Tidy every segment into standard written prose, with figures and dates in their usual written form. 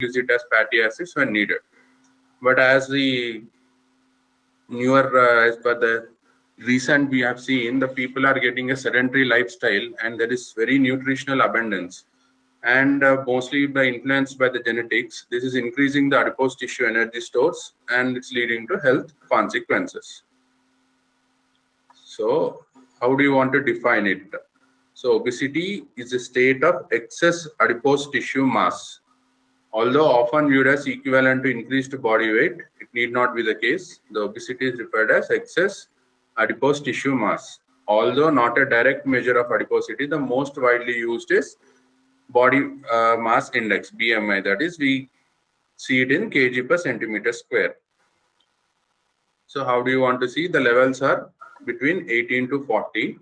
use it as fatty acids when needed. But as the newer, as per the recent we have seen, the people are getting a sedentary lifestyle and there is very nutritional abundance. And mostly by influenced by the genetics, this is increasing the adipose tissue energy stores and it's leading to health consequences. So, how do you want to define it? So, obesity is a state of excess adipose tissue mass. Although often viewed as equivalent to increased body weight, it need not be the case. The obesity is referred as excess adipose tissue mass. Although not a direct measure of adiposity, the most widely used is body mass index, BMI. That is, we see it in kg per centimeter square. So how do you want to see? The levels are between 18 to 40,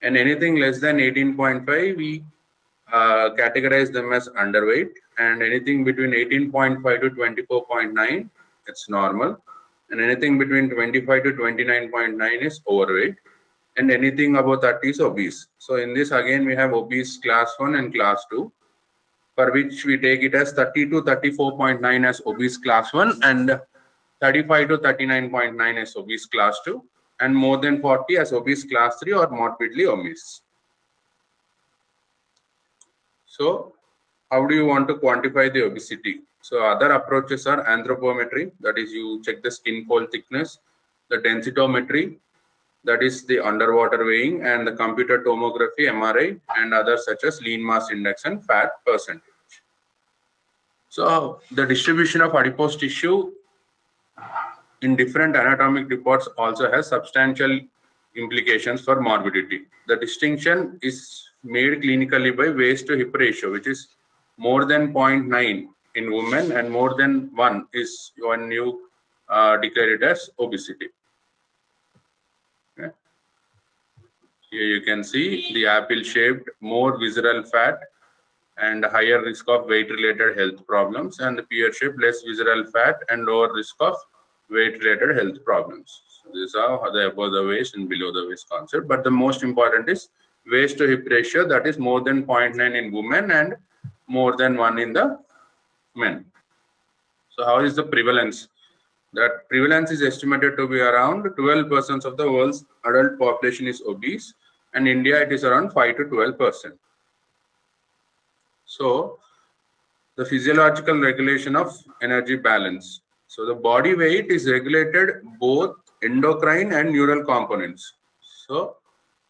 and anything less than 18.5, we categorize them as underweight, and anything between 18.5 to 24.9, it's normal, and anything between 25 to 29.9 is overweight, and anything above 30 is obese. So in this again we have obese class 1 and class 2, for which we take it as 30 to 34.9 as obese class 1 and 35 to 39.9 as obese class 2, and more than 40 as obese class 3 or morbidly obese. So how do you want to quantify the obesity? So other approaches are anthropometry, that is you check the skin fold thickness, the densitometry, that is the underwater weighing, and the computer tomography, MRI, and others such as lean mass index and fat percentage. So the distribution of adipose tissue in different anatomic reports also has substantial implications for morbidity. The distinction is made clinically by waist to hip ratio, which is more than 0.9 in women and more than 1 is when you declare it as obesity. Okay. Here you can see the apple-shaped, more visceral fat and higher risk of weight-related health problems, and the pear-shaped, less visceral fat and lower risk of weight-related health problems. So these are the above the waist and below the waist concept. But the most important is waist to hip ratio, that is more than 0.9 in women and more than 1 in the men. So how is the prevalence? That prevalence is estimated to be around 12% of the world's adult population is obese, and India it is around 5 to 12%. So the physiological regulation of energy balance. So the body weight is regulated both endocrine and neural components. So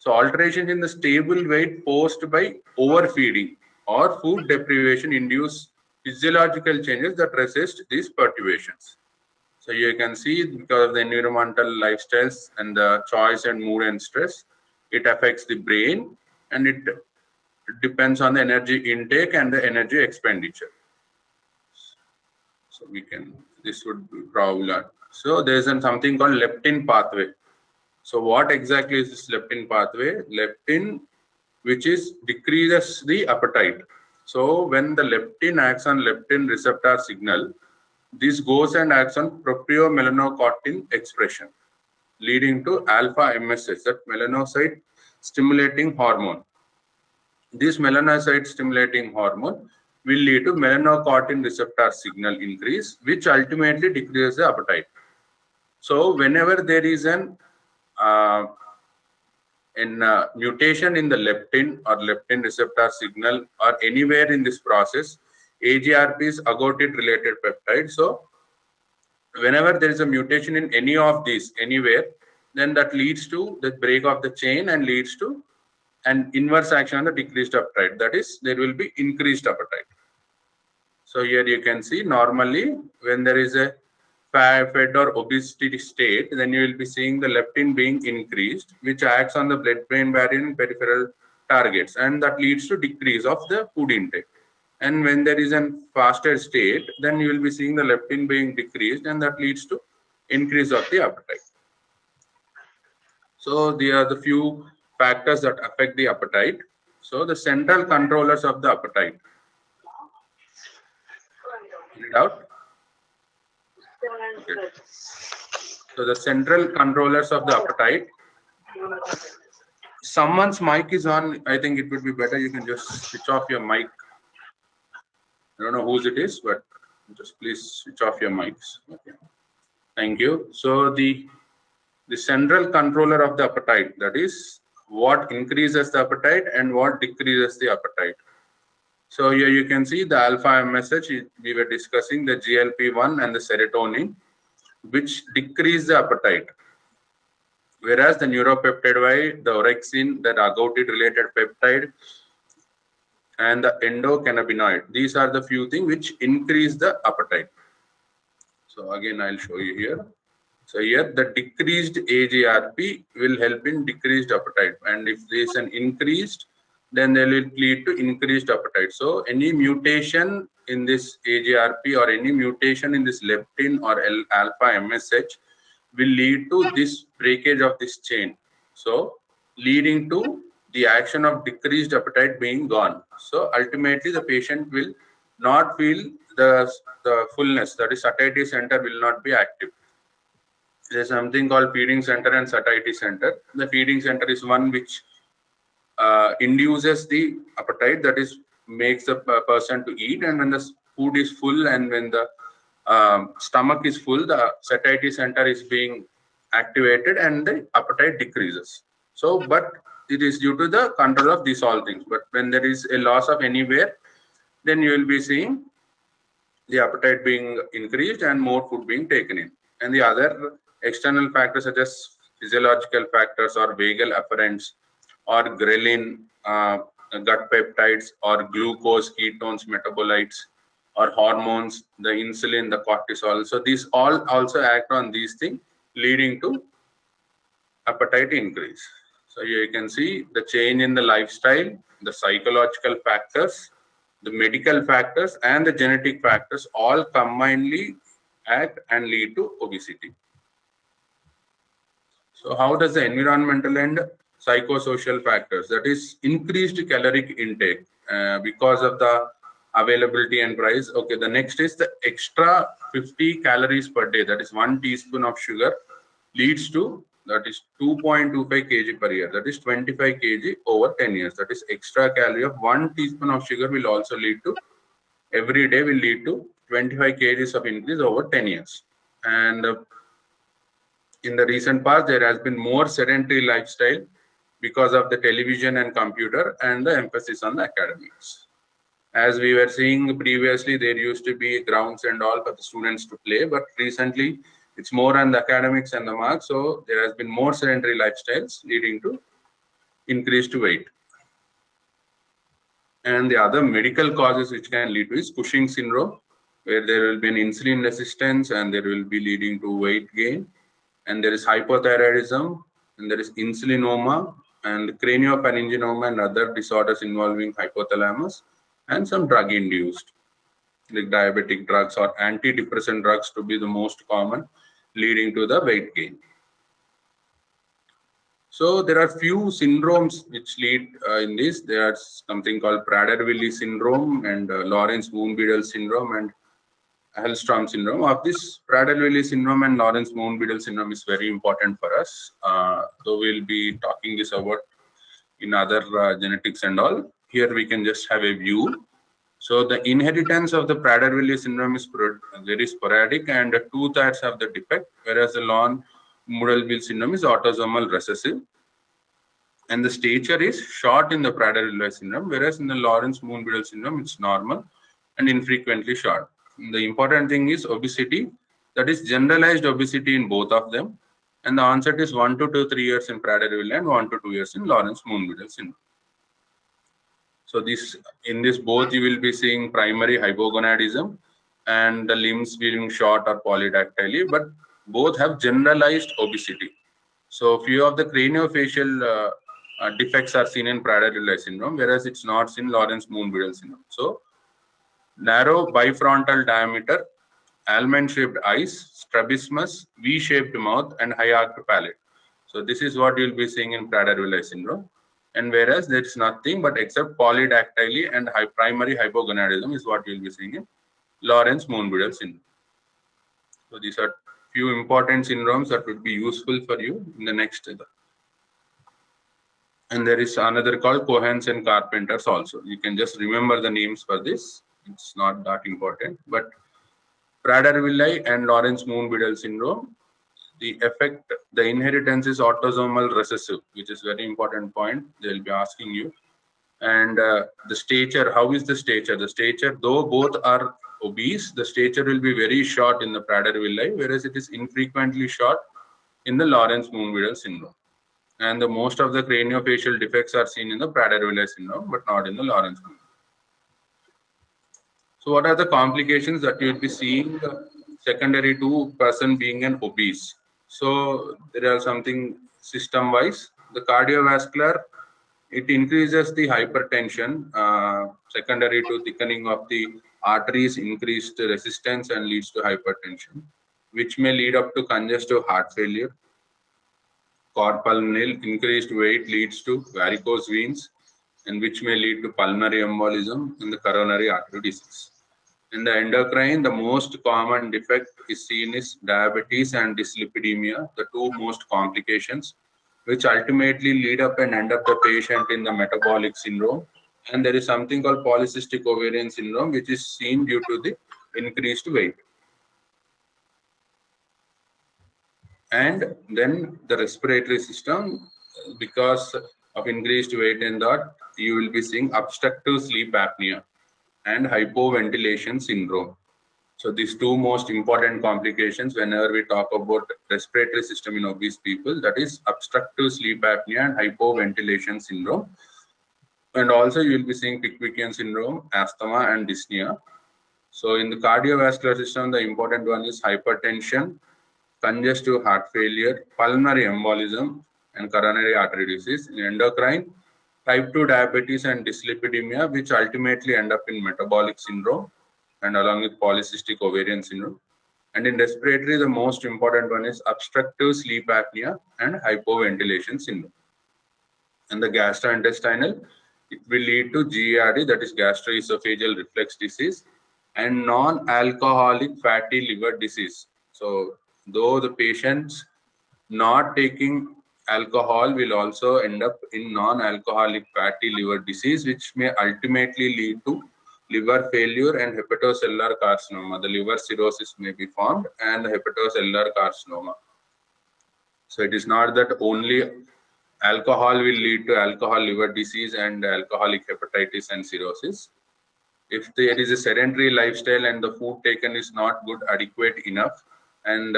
alterations in the stable weight posed by overfeeding or food deprivation induce physiological changes that resist these perturbations. So you can see because of the environmental lifestyles and the choice and mood and stress, it affects the brain and it depends on the energy intake and the energy expenditure. So we can, this would be probably. So there is something called leptin pathway. So what exactly is this leptin pathway? Leptin, which is decreases the appetite. So when the leptin acts on leptin receptor signal, this goes and acts on propiomelaanocortin expression, leading to alpha MSH, that melanocyte stimulating hormone. This melanocyte stimulating hormone will lead to melanocortin receptor signal increase, which ultimately decreases the appetite. So whenever there is an mutation in the leptin or leptin receptor signal or anywhere in this process, AGRP is agouti related peptide. So whenever there is a mutation in any of these anywhere, then that leads to the break of the chain and leads to an inverse action on the decreased appetite. That is, there will be increased appetite. So here you can see normally when there is a fat or obesity state, then you will be seeing the leptin being increased, which acts on the blood-brain barrier and peripheral targets, and that leads to decrease of the food intake. And when there is a faster state, then you will be seeing the leptin being decreased, and that leads to increase of the appetite. So there are the few factors that affect the appetite. So the central controllers of the appetite. Any doubt? Okay. So the central controllers of the appetite. Someone's mic is on. I think it would be better. You can just switch off your mic. I don't know whose it is, but Just please switch off your mics. Okay. Thank you. So the central controller of the appetite, that is what increases the appetite and what decreases the appetite. So here you can see the alpha MSH, we were discussing the GLP-1 and the serotonin, which decrease the appetite. Whereas the neuropeptide Y, the orexin, the agouti related peptide, and the endocannabinoid, these are the few things which increase the appetite. So again, I'll show you here. So here the decreased AGRP will help in decreased appetite, and if there is an increased, then they will lead to increased appetite. So any mutation in this AGRP or any mutation in this leptin or alpha MSH will lead to this breakage of this chain. So leading to the action of decreased appetite being gone. So ultimately the patient will not feel the fullness, that is satiety center will not be active. There's something called feeding center and satiety center. The feeding center is one which induces the appetite, that is makes the person to eat, and when the food is full and when the stomach is full, the satiety center is being activated and the appetite decreases. So but it is due to the control of these all things. But when there is a loss of anywhere, then you will be seeing the appetite being increased and more food being taken in. And the other external factors such as physiological factors or vagal afferents or ghrelin, gut peptides or glucose, ketones, metabolites or hormones, the insulin, the cortisol. So these all also act on these things, leading to appetite increase. So here you can see the change in the lifestyle, the psychological factors, the medical factors, and the genetic factors all combinedly act and lead to obesity. So how does the environmental and psychosocial factors, that is increased caloric intake because of the availability and price. Okay, the next is the extra 50 calories per day, that is 1 teaspoon of sugar leads to, that is 2.25 kg per year, that is 25 kg over 10 years. That is extra calorie of 1 teaspoon of sugar will also lead to, every day will lead to 25 kgs of increase over 10 years. And in the recent past, there has been more sedentary lifestyle because of the television and computer and the emphasis on the academics. As we were seeing previously, there used to be grounds and all for the students to play, but recently it's more on the academics and the marks. So there has been more sedentary lifestyles leading to increased weight. And the other medical causes which can lead to is Cushing syndrome, where there will be an insulin resistance and there will be leading to weight gain. And there is hypothyroidism, and there is insulinoma, and craniopharyngioma, and other disorders involving hypothalamus, and some drug induced, like diabetic drugs or antidepressant drugs to be the most common, leading to the weight gain. So there are few syndromes which lead in this. There is something called Prader-Willi syndrome and Lawrence-Moon-Biddle syndrome and Hellstrom syndrome. Of this, Prader-Willi syndrome and Lawrence-Moon-Biddle syndrome is very important for us. So we'll be talking this about in other genetics and all. Here we can just have a view. So the inheritance of the Prader-Willi syndrome is very sporadic, and 2/3 have the defect, whereas the Lawrence-Moon-Biddle syndrome is autosomal recessive. And the stature is short in the Prader-Willi syndrome, whereas in the Lawrence-Moon-Biddle syndrome, it's normal and infrequently short. The important thing is obesity, that is generalized obesity in both of them. And the onset is 1 to 3 years in Prader-Willi and 1 to 2 years in Lawrence-Moon-Biddle syndrome. So in this both you will be seeing primary hypogonadism and the limbs being short or polydactyly, but both have generalized obesity. So few of the craniofacial defects are seen in Prader-Willi syndrome, whereas it's not seen in Lawrence-Moon-Biddle syndrome. So narrow bifrontal diameter, almond-shaped eyes, strabismus, V-shaped mouth, and high-arched palate. So this is what you'll be seeing in Prader-Willi syndrome. And whereas there is nothing but except polydactyly and primary hypogonadism is what you'll be seeing in Lawrence-Moon-Biddle syndrome. So these are few important syndromes that would be useful for you in the next. And there is another called Cohen's and Carpenter's also. You can just remember the names for this. It's not that important, but Prader-Willi and Lawrence-Moon-Biddle syndrome. The effect, the inheritance is autosomal recessive, which is very important point. They'll be asking you. And the stature, how is the stature? The stature, though both are obese, the stature will be very short in the Prader-Willi, whereas it is infrequently short in the Lawrence-Moon-Biddle syndrome. And the most of the craniofacial defects are seen in the Prader-Willi syndrome, but not in the Lawrence-Moon. So what are the complications that you will be seeing secondary to person being an obese? So there are something system-wise. The cardiovascular, it increases the hypertension secondary to thickening of the arteries, increased resistance and leads to hypertension, which may lead up to congestive heart failure. Carpal nil, increased weight leads to varicose veins, and which may lead to pulmonary embolism in the coronary artery disease. In the endocrine, the most common defect is seen is diabetes and dyslipidemia, the two most complications, which ultimately lead up and end up the patient in the metabolic syndrome. And there is something called polycystic ovarian syndrome, which is seen due to the increased weight. And then the respiratory system, because of increased weight and that, you will be seeing obstructive sleep apnea and hypoventilation syndrome. So these two most important complications whenever we talk about respiratory system in obese people, that is obstructive sleep apnea and hypoventilation syndrome. And also you will be seeing Pickwickian syndrome, asthma and dyspnea. So in the cardiovascular system, the important one is hypertension, congestive heart failure, pulmonary embolism, and coronary artery disease. In endocrine, type 2 diabetes and dyslipidemia, which ultimately end up in metabolic syndrome and along with polycystic ovarian syndrome. And in respiratory, the most important one is obstructive sleep apnea and hypoventilation syndrome. And the gastrointestinal, it will lead to GERD, that is gastroesophageal reflux disease, and non-alcoholic fatty liver disease. So though the patients not taking alcohol will also end up in non-alcoholic fatty liver disease, which may ultimately lead to liver failure and hepatocellular carcinoma. The liver cirrhosis may be formed and the hepatocellular carcinoma. So it is not that only alcohol will lead to alcohol liver disease and alcoholic hepatitis and cirrhosis. If there is a sedentary lifestyle and the food taken is not good, adequate enough, and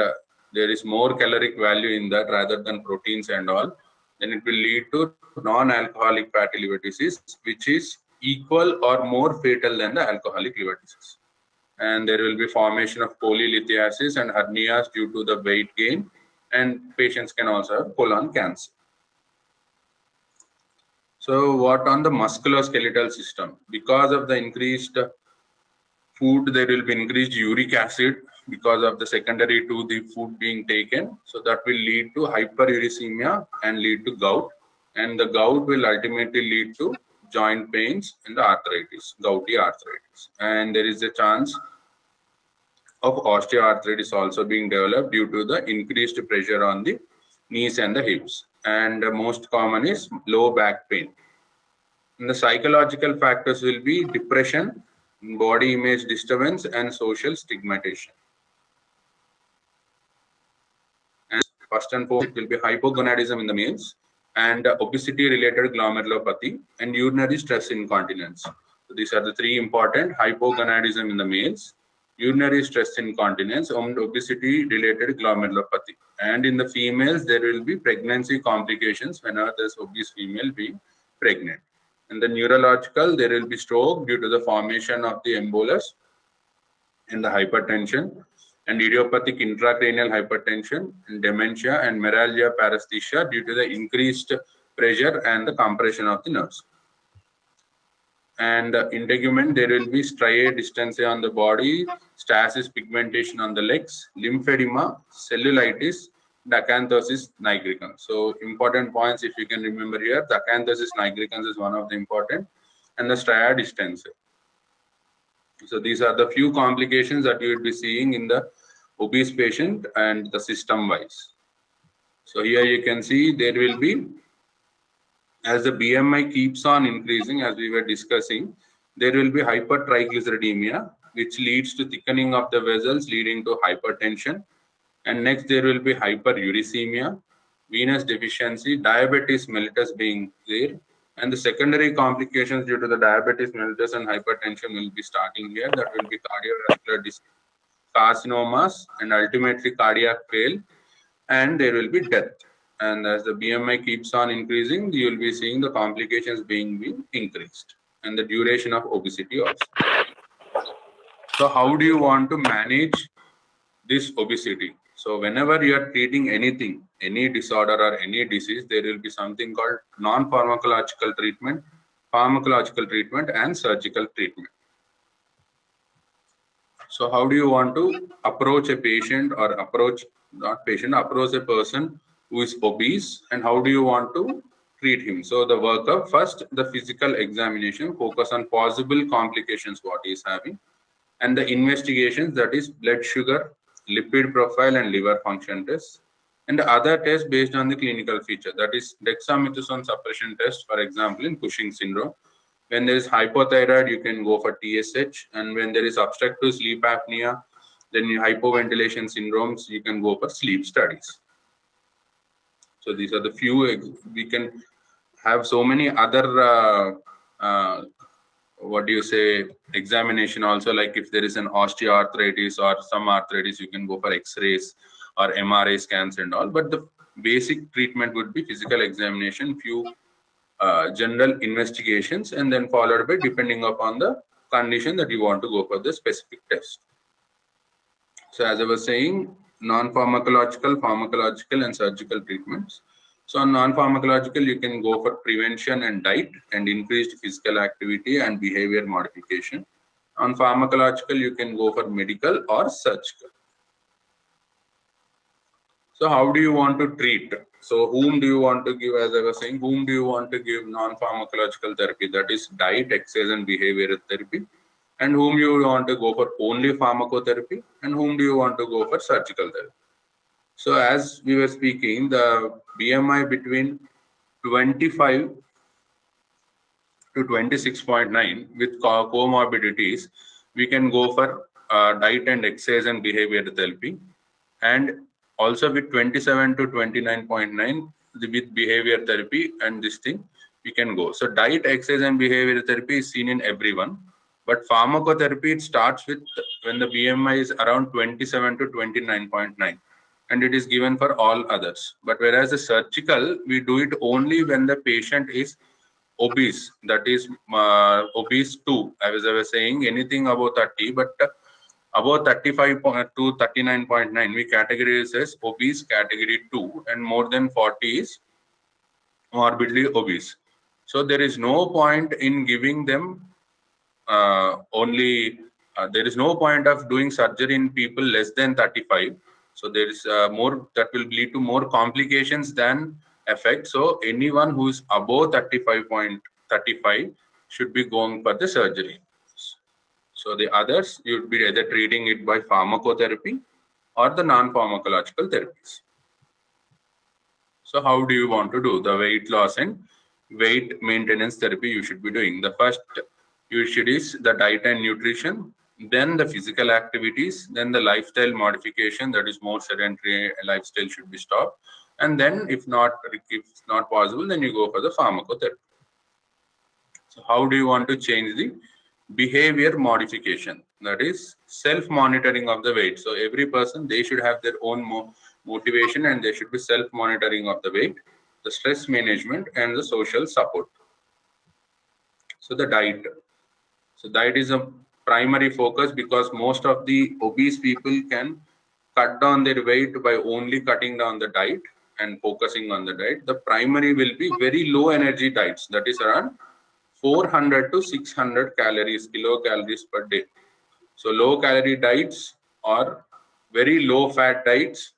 there is more caloric value in that rather than proteins and all, then it will lead to non-alcoholic fatty liver disease, which is equal or more fatal than the alcoholic liver disease. And there will be formation of polylithiasis and hernias due to the weight gain, and patients can also have colon cancer. So what on the musculoskeletal system? Because of the increased food, there will be increased uric acid because of the secondary to the food being taken. So that will lead to hyperuricemia and lead to gout. And the gout will ultimately lead to joint pains and the arthritis, gouty arthritis. And there is a chance of osteoarthritis also being developed due to the increased pressure on the knees and the hips. And the most common is low back pain. And the psychological factors will be depression, body image disturbance, and social stigmatization. And first and foremost, it will be hypogonadism in the males, and obesity-related glomerulopathy, and urinary stress incontinence. So these are the three important: hypogonadism in the males, urinary stress incontinence, and obesity-related glomerulopathy. And in the females, there will be pregnancy complications whenever there's obese female being pregnant. In the neurological, there will be stroke due to the formation of the embolus and the hypertension, and idiopathic intracranial hypertension, and dementia, and meralgia paresthesia due to the increased pressure and the compression of the nerves. And integument, there will be striae distensae on the body, stasis pigmentation on the legs, lymphedema, cellulitis, the acanthosis nigricans. So important points, if you can remember here, the acanthosis nigricans is one of the important, and the striae distensae. So these are the few complications that you will be seeing in the obese patient and the system wise. So here you can see there will be, as the BMI keeps on increasing, as we were discussing, there will be hypertriglyceridemia, which leads to thickening of the vessels, leading to hypertension. And next, there will be hyperuricemia, venous deficiency, diabetes mellitus being there. And the secondary complications due to the diabetes mellitus and hypertension will be starting here. That will be cardiovascular disease, carcinomas, and ultimately cardiac fail. And there will be death. And as the BMI keeps on increasing, you will be seeing the complications being increased and the duration of obesity also. So how do you want to manage this obesity? So whenever you are treating anything, any disorder or any disease, there will be something called non-pharmacological treatment, pharmacological treatment, and surgical treatment. So how do you want to approach a patient or approach a person who is obese, and how do you want to treat him? So the workup, first the physical examination, focus on possible complications what he is having, and the investigations, that is blood sugar, lipid profile, and liver function tests, and the other tests based on the clinical feature, that is dexamethasone suppression test, for example in Cushing syndrome. When there is hypothyroid, you can go for TSH, and when there is obstructive sleep apnea, then in hypoventilation syndromes, you can go for sleep studies. So these are the few. We can have so many other what do you say, examination also, like if there is an osteoarthritis or some arthritis, you can go for x-rays or MRI scans and all, but the basic treatment would be physical examination, few general investigations, and then followed by, depending upon the condition, that you want to go for the specific test. So as I was saying, non-pharmacological, pharmacological, and surgical treatments. So on non-pharmacological, you can go for prevention and diet and increased physical activity and behavior modification. On pharmacological, you can go for medical or surgical. So how do you want to treat? So whom do you want to give, as I was saying, whom do you want to give non-pharmacological therapy? That is diet, exercise, and behavioral therapy. And whom you want to go for only pharmacotherapy, and whom do you want to go for surgical therapy? So as we were speaking, the BMI between 25 to 26.9 with comorbidities, we can go for diet and exercise and behavioral therapy. And also with 27 to 29.9 with behavior therapy and this thing, we can go. So diet, exercise, and behavioral therapy is seen in everyone. But pharmacotherapy, it starts with when the BMI is around 27 to 29.9, and it is given for all others. But whereas the surgical, we do it only when the patient is obese, that is obese 2. I was saying anything above 30, but above 35 to 39.9, we categorize as obese category 2, and more than 40 is morbidly obese. So there is no point in giving them there is no point of doing surgery in people less than 35. So there is more that will lead to more complications than effect. So anyone who is above 35.35 should be going for the surgery. So the others, you would be either treating it by pharmacotherapy or the non-pharmacological therapies. So how do you want to do the weight loss and weight maintenance therapy? You should be doing the first usually is the diet and nutrition, then the physical activities, then the lifestyle modification, that is more sedentary lifestyle should be stopped, and then if it's not possible, then you go for the pharmacotherapy. So how do you want to change the behavior modification? That is self-monitoring of the weight. So every person, they should have their own motivation, and they should be self-monitoring of the weight, the stress management, and the social support. So the diet. So diet is a primary focus, because most of the obese people can cut down their weight by only cutting down the diet and focusing on the diet. The primary will be very low energy diets, that is around 400 to 600 calories, kilocalories per day. So low calorie diets or very low fat diets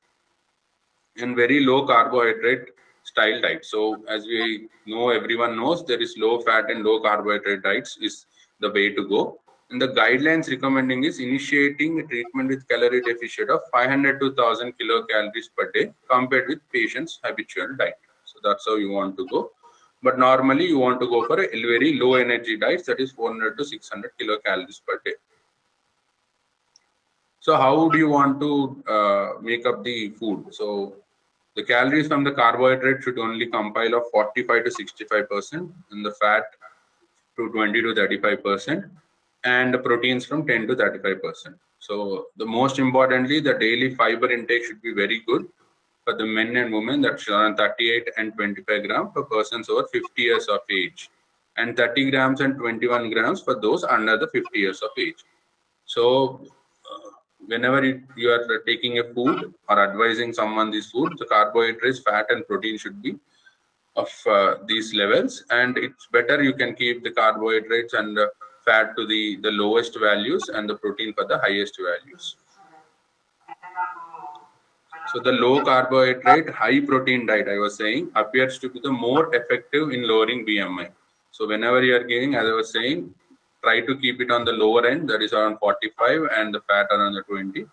and very low carbohydrate style diet. So as we know, everyone knows, there is low fat and low carbohydrate diets is the way to go. And the guidelines recommending is initiating a treatment with calorie deficit of 500 to 1000 kilocalories per day compared with patient's habitual diet. So that's how you want to go. But normally you want to go for a very low energy diet, that is 400 to 600 kilocalories per day. So how do you want to make up the food? So the calories from the carbohydrate should only compile of 45 to 65%, and the fat to 20 to 35%, and the proteins from 10 to 35%. So the most importantly, the daily fiber intake should be very good for the men and women. That's around 38 and 25 grams for persons over 50 years of age, and 30 grams and 21 grams for those under the 50 years of age. So whenever you are taking a food or advising someone this food, the carbohydrates, fat, and protein should be of these levels, and it's better you can keep the carbohydrates and fat to the lowest values and the protein for the highest values. So the low carbohydrate, high protein diet, I was saying, appears to be the more effective in lowering BMI. So whenever you are giving, as I was saying, try to keep it on the lower end, that is around 45, and the fat around the 20,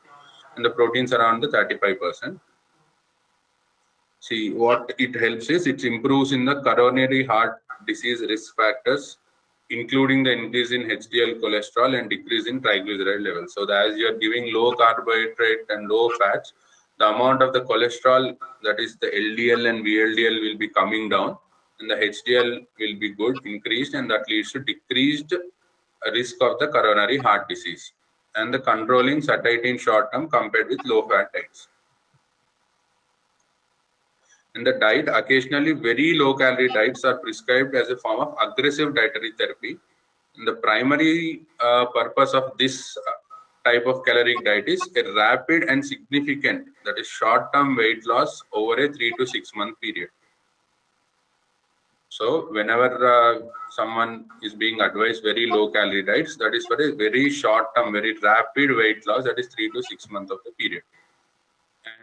and the proteins around the 35%. See, what it helps is it improves in the coronary heart disease risk factors, including the increase in HDL cholesterol and decrease in triglyceride levels. So, as you are giving low carbohydrate and low fats, the amount of the cholesterol, that is the LDL and VLDL, will be coming down, and the HDL will be good, increased, and that leads to decreased risk of the coronary heart disease and the controlling satiety in short term compared with low fat diets. In the diet, occasionally very low calorie diets are prescribed as a form of aggressive dietary therapy. And the primary purpose of this type of caloric diet is a rapid and significant, that is short term weight loss over a 3 to 6 month period. So whenever someone is being advised very low calorie diets, that is for a very short term, very rapid weight loss, that is 3 to 6 months of the period.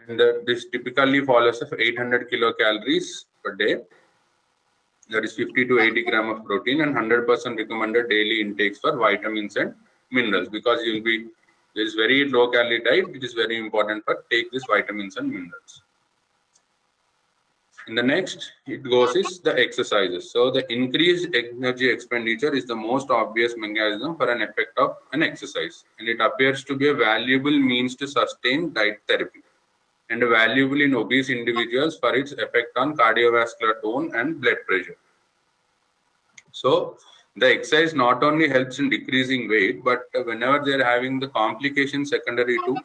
And this typically follows of 800 kilocalories per day, that is 50 to 80 gram of protein, and 100% recommended daily intakes for vitamins and minerals, because you will be, there is very low calorie diet, it is very important for take these vitamins and minerals. In the next, it goes is the exercises. So the increased energy expenditure is the most obvious mechanism for an effect of an exercise, and it appears to be a valuable means to sustain diet therapy, and valuable in obese individuals for its effect on cardiovascular tone and blood pressure. So the exercise not only helps in decreasing weight, but whenever they are having the complications secondary to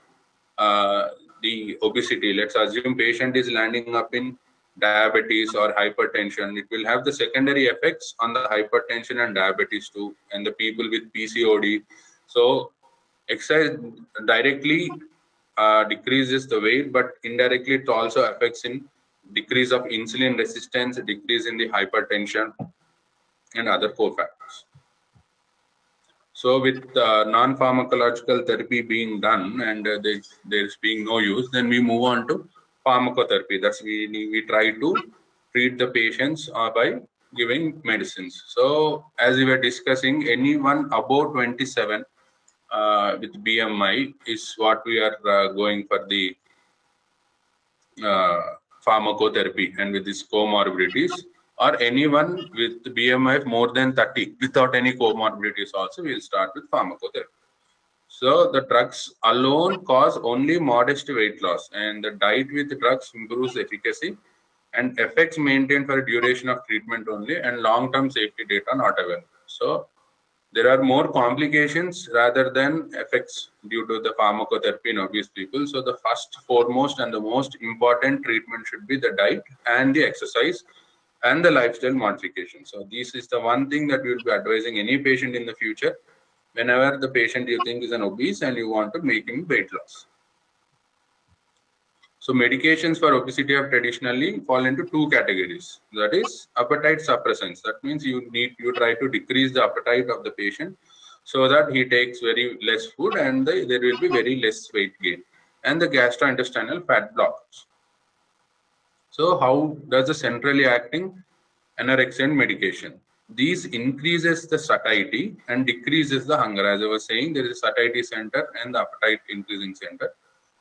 the obesity, let's assume patient is landing up in diabetes or hypertension, it will have the secondary effects on the hypertension and diabetes too, and the people with PCOD. So exercise directly decreases the weight, but indirectly it also affects in decrease of insulin resistance, decrease in the hypertension, and other cofactors. So with non-pharmacological therapy being done and there's being no use, then we move on to pharmacotherapy. That's we try to treat the patients by giving medicines. So as we were discussing, anyone above 27 with BMI is what we are going for the uh, pharmacotherapy, and with these comorbidities, or anyone with BMI of more than 30 without any comorbidities also, we'll start with pharmacotherapy. So the drugs alone cause only modest weight loss, and the diet with drugs improves efficacy, and effects maintained for a duration of treatment only, and long-term safety data not available. So there are more complications rather than effects due to the pharmacotherapy in obese people. So the first, foremost, and the most important treatment should be the diet and the exercise and the lifestyle modification. So this is the one thing that we will be advising any patient in the future, whenever the patient you think is an obese and you want to make him weight loss. So medications for obesity have traditionally fall into two categories. That is appetite suppressants. That means you try to decrease the appetite of the patient so that he takes very less food, and there will be very less weight gain. And the gastrointestinal fat blockers. So how does the centrally acting anorexin medication? These increases the satiety and decreases the hunger. As I was saying, there is a satiety center and the appetite increasing center.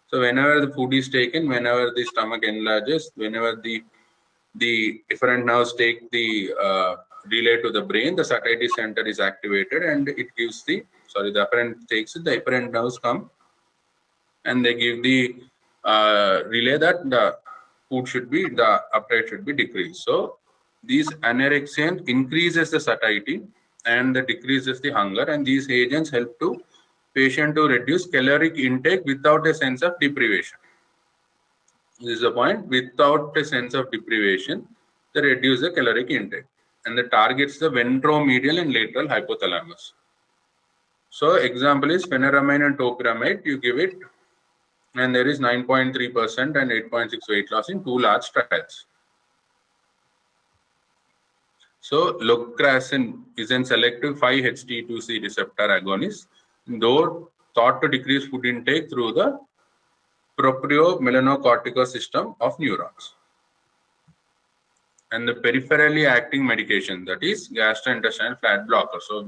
So whenever the food is taken, whenever the stomach enlarges, whenever the different nerves take the relay to the brain, the satiety center is activated, and it gives the the afferent takes it, the afferent nerves come and they give the relay that the food should be, the appetite should be decreased. So these anorexian increases the satiety and decreases the hunger, and these agents help to patient to reduce caloric intake without a sense of deprivation. This is the point. Without a sense of deprivation, they reduce the caloric intake, and the targets the ventromedial and lateral hypothalamus. So example is phenyramine and topiramate. You give it, and there is 9.3% and 8.6 weight loss in 2 large trials. So locracin is a selective 5-HT2C receptor agonist, though thought to decrease food intake through the proprio-melanocortical system of neurons. And the peripherally acting medication, that is gastrointestinal fat blocker. So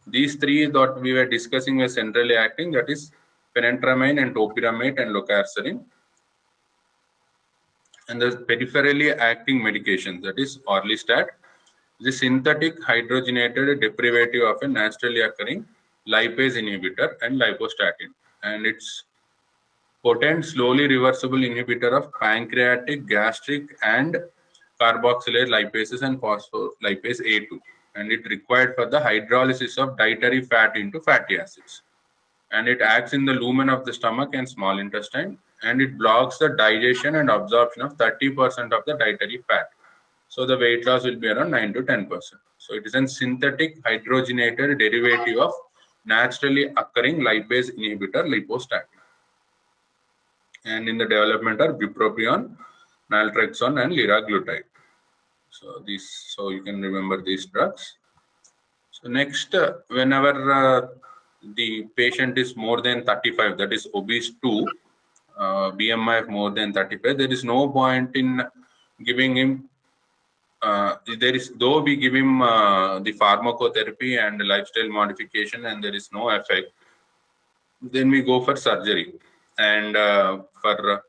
these three that we were discussing were centrally acting, that is phenantramine and topiramate and locarcerin. And the peripherally acting medications, that is orlistat, the synthetic hydrogenated derivative of a naturally occurring lipase inhibitor and lipostatin, and it's potent, slowly reversible inhibitor of pancreatic, gastric, and carboxylate lipases and phospholipase A2, and it required for the hydrolysis of dietary fat into fatty acids. And it acts in the lumen of the stomach and small intestine, and it blocks the digestion and absorption of 30% of the dietary fat. So the weight loss will be around 9 to 10%. So it is a synthetic hydrogenated derivative of naturally occurring lipase inhibitor lipostatin. And in the development are bupropion, naltrexone, and liraglutide. So you can remember these drugs. So next, whenever the patient is more than 35, that is obese 2, BMI of more than 35, there is no point in giving him. Though we give him the pharmacotherapy and lifestyle modification, and there is no effect, then we go for surgery. And for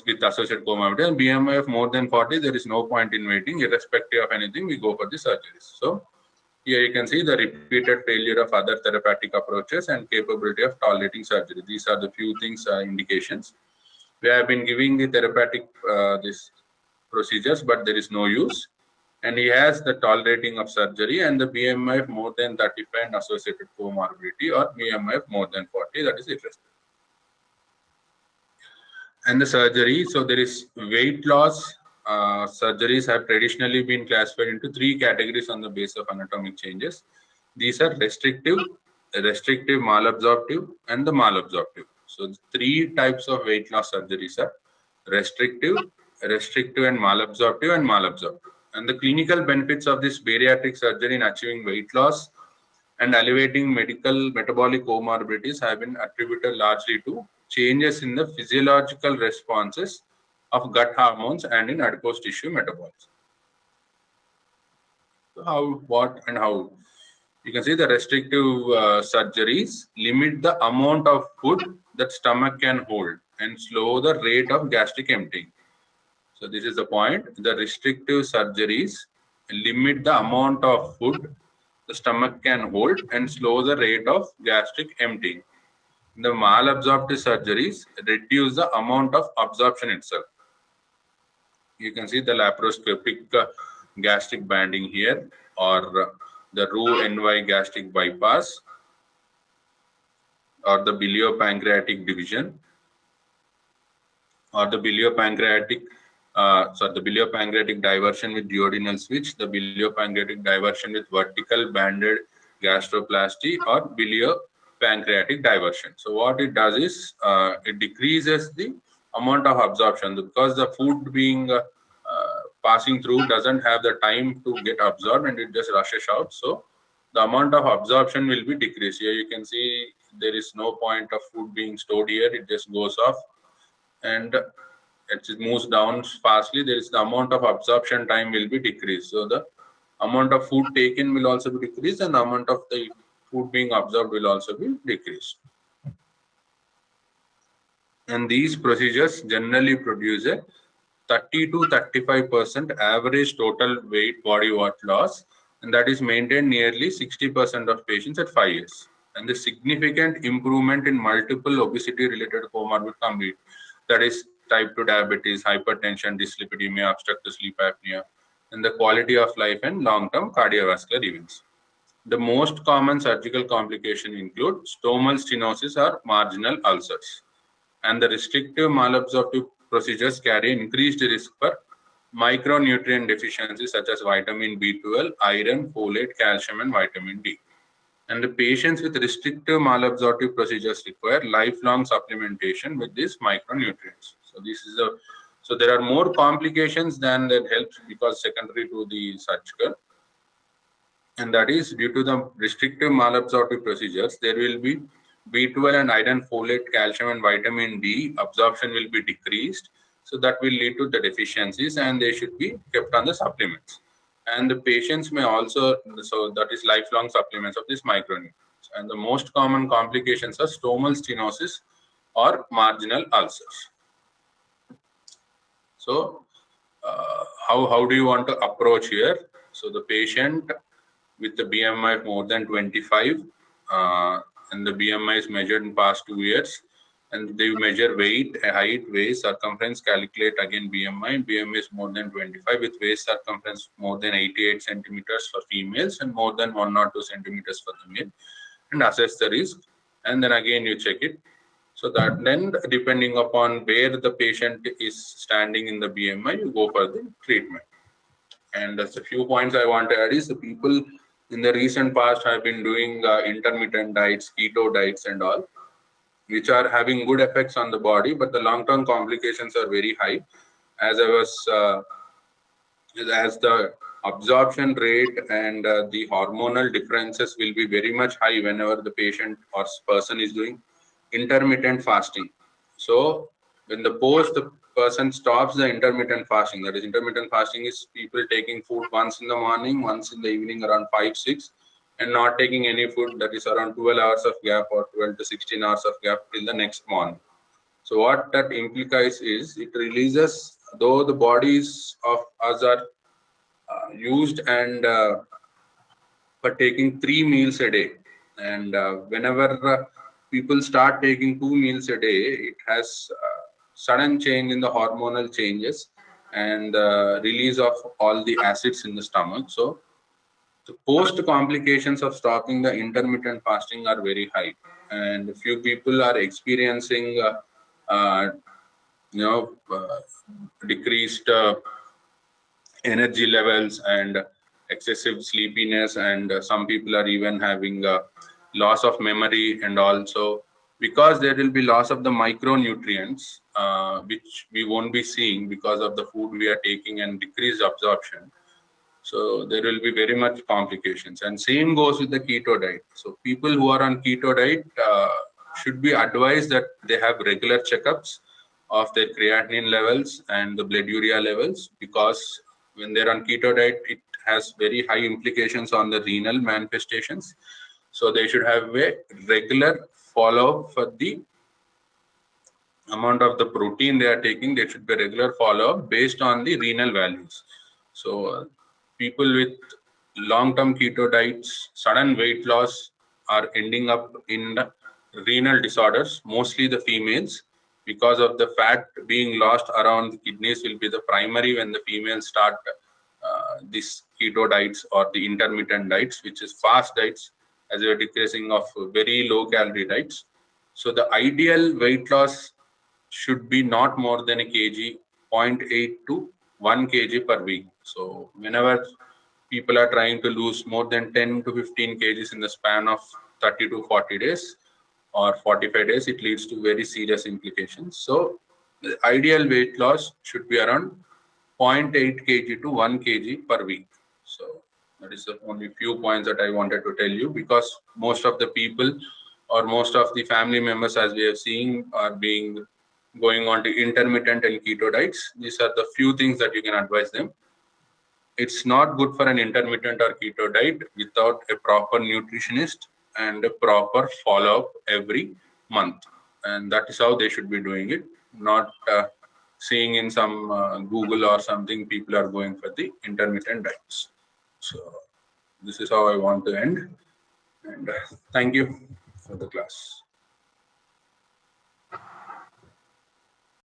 with associated comorbidity and BMI of more than 40, there is no point in waiting. Irrespective of anything, we go for the surgeries. So here you can see the repeated failure of other therapeutic approaches and capability of tolerating surgery. These are the few things, indications. We have been giving the therapeutic these procedures, but there is no use. And he has the tolerating of surgery and the BMI of more than 35 and associated comorbidity, or BMI of more than 40, that is irrespective. And the surgery, so there is weight loss. Surgeries have traditionally been classified into 3 categories on the basis of anatomic changes. These are restrictive, malabsorptive, and the malabsorptive. So 3 types of weight loss surgeries are restrictive, and malabsorptive. And the clinical benefits of this bariatric surgery in achieving weight loss and alleviating metabolic comorbidities have been attributed largely to changes in the physiological responses of gut hormones and in adipose tissue metabolism. So how? You can see the restrictive surgeries limit the amount of food that stomach can hold and slow the rate of gastric emptying. So this is the point. The restrictive surgeries limit the amount of food the stomach can hold and slow the rate of gastric emptying. The malabsorptive surgeries reduce the amount of absorption itself. You can see the laparoscopic gastric banding here, or the Roux-en-Y gastric bypass, or the biliopancreatic division, or the biliopancreatic diversion with duodenal switch, the biliopancreatic diversion with vertical banded gastroplasty, or biliopancreatic diversion. So what it does is it decreases the amount of absorption, because the food being passing through doesn't have the time to get absorbed and it just rushes out. So the amount of absorption will be decreased. Here you can see there is no point of food being stored here. It just goes off and it moves down fastly. There is the amount of absorption time will be decreased. So the amount of food taken will also be decreased, and the amount of the food being absorbed will also be decreased. And these procedures generally produce a 30 to 35% average total body weight loss, and that is maintained nearly 60% of patients at 5 years. and the significant improvement in multiple obesity-related comorbid comorbid, that is type 2 diabetes, hypertension, dyslipidemia, obstructive sleep apnea, and the quality of life and long-term cardiovascular events. The most common surgical complication include stomal stenosis or marginal ulcers, and the restrictive malabsorptive procedures carry increased risk for micronutrient deficiencies such as vitamin B12, iron, folate, calcium, and vitamin D. And the patients with restrictive malabsorptive procedures require lifelong supplementation with these micronutrients. So this is a so there are more complications than that helps because secondary to the surgical, and that is due to the restrictive malabsorptive procedures, there will be B12 and iron, folate, calcium, and vitamin D absorption will be decreased. So that will lead to the deficiencies, and they should be kept on the supplements. And the patients may also, so that is lifelong supplements of these micronutrients. And the most common complications are stomal stenosis or marginal ulcers. So, how do you want to approach here? So the patient with the BMI of more than 25, and the BMI is measured in past 2 years, and they measure weight, height, waist, circumference, calculate again BMI. BMI is more than 25 with waist circumference more than 88 centimeters for females and more than 102 centimeters for the male, and assess the risk. And then again you check it. So that then depending upon where the patient is standing in the BMI, you go for the treatment. And there's a few points I want to add is the people in the recent past have been doing intermittent diets, keto diets and all, which are having good effects on the body, but the long-term complications are very high. As I was, as the absorption rate and the hormonal differences will be very much high whenever the patient or person is doing intermittent fasting. So when the person stops the intermittent fasting, that is intermittent fasting is people taking food once in the morning, once in the evening around 5, 6, and not taking any food, that is around 12 hours of gap or 12 to 16 hours of gap till the next morning. So what that implies is it releases, though the bodies of us are used and for taking 3 meals a day, and whenever people start taking 2 meals a day, it has sudden change in the hormonal changes and release of all the acids in the stomach. So the post complications of stopping the intermittent fasting are very high, and few people are experiencing you know decreased energy levels and excessive sleepiness, and some people are even having loss of memory, and also because there will be loss of the micronutrients which we won't be seeing because of the food we are taking and decreased absorption. So there will be very much complications, and same goes with the keto diet. So people who are on keto diet should be advised that they have regular checkups of their creatinine levels and the blood urea levels, because when they're on keto diet, it has very high implications on the renal manifestations. So they should have a regular follow-up for the amount of the protein they are taking. There should be a regular follow-up based on the renal values. So people with long-term keto diets, sudden weight loss are ending up in the renal disorders, mostly the females, because of the fat being lost around the kidneys will be the primary when the females start these keto diets or the intermittent diets, which is fast diets, as you're decreasing of very low calorie diets. So the ideal weight loss should be not more than a kg, zero point 0.8 to 1 kg per week. So whenever people are trying to lose more than 10 to 15 kgs in the span of 30 to 40 days or 45 days, it leads to very serious implications. So the ideal weight loss should be around 0.8 kg to 1 kg per week. So that is the only few points that I wanted to tell you, because most of the people or most of the family members, as we have seen, are being going on to intermittent and keto diets. These are the few things that you can advise them. It's not good for an intermittent or keto diet without a proper nutritionist and a proper follow-up every month. And that is how they should be doing it, not seeing in some Google or something, people are going for the intermittent diets. So this is how I want to end. And thank you. for the class.